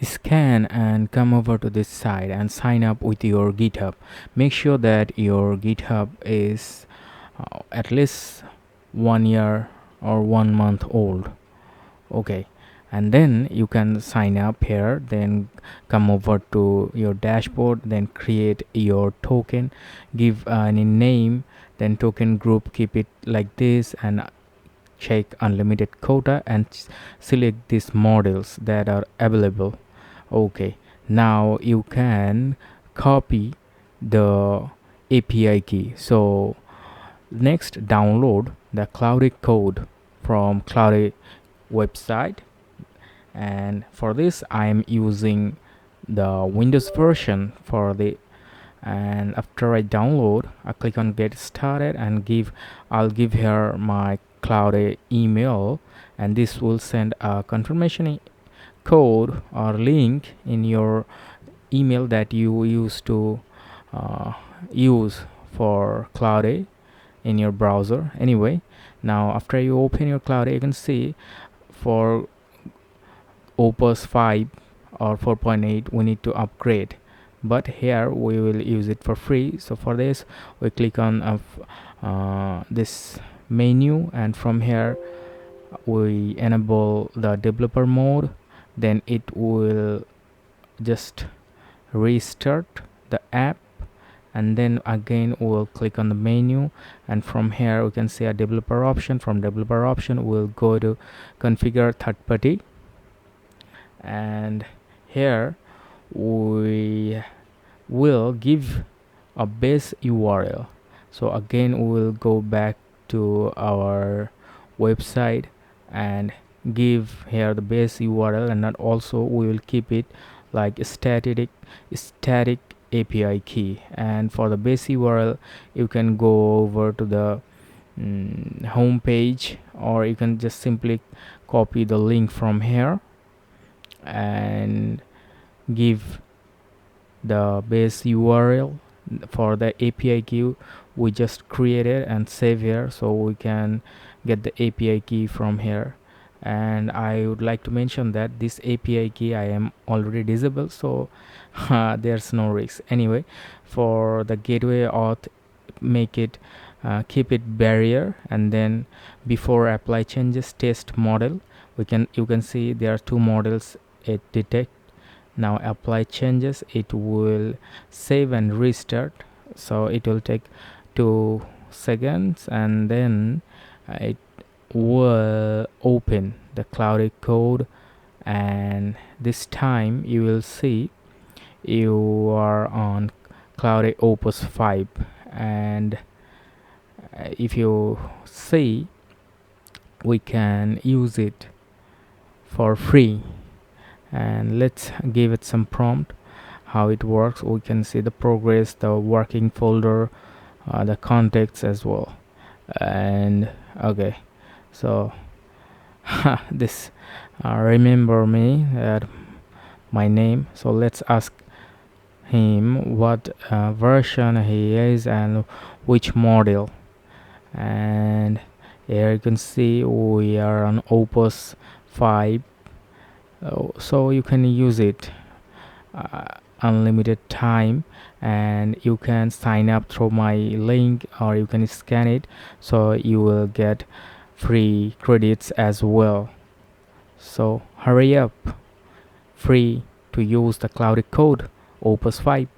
Scan and come over to this side and sign up with your GitHub. Make sure that your GitHub is at least 1 year or 1 month old. Okay, and then you can sign up here, then come over to your dashboard, then create your token, give any name, then token group, keep it like this, and check unlimited quota and select these models that are available. Okay, now you can copy the API key. So next, download the Claude Code from Claude website, and for this I am using the Windows version for the. And after I download, I click on get started and I'll give here my Claude email, and this will send a confirmation code or link in your email that you used to uh, use for Claude in your browser. Anyway, now after you open your Claude, you can see for Opus 5 or 4.8 we need to upgrade, but here we will use it for free. So for this we click on this menu, and from here we enable the developer mode, then it will just restart the app, and then again we'll click on the menu, and from here we can see a developer option. From developer option we'll go to configure third party, and here we will give a base URL. So again we will go back to our website and give here the base URL, and not also we will keep it like static API key. And for the base URL you can go over to the home page, or you can just simply copy the link from here and give the base URL for the API key we just created and save here, so we can get the API key from here. And I would like to mention that this API key I am already disabled, so there's no risk. Anyway, for the gateway auth, make it keep it barrier, and then before apply changes test model, you can see there are two models it detect. Now apply changes, it will save and restart, so it will take 2 seconds, and then it will open the Claude Code, and this time you will see you are on Claude Opus 5. And if you see, we can use it for free, and let's give it some prompt how it works. We can see the progress, the working folder, the context as well. And okay, so this remember me at my name, so let's ask him what version he is and which model. And here you can see we are on Opus 5. So you can use it unlimited time, and you can sign up through my link, or you can scan it, so you will get free credits as well. So hurry up, free to use the Claude Code Opus 5.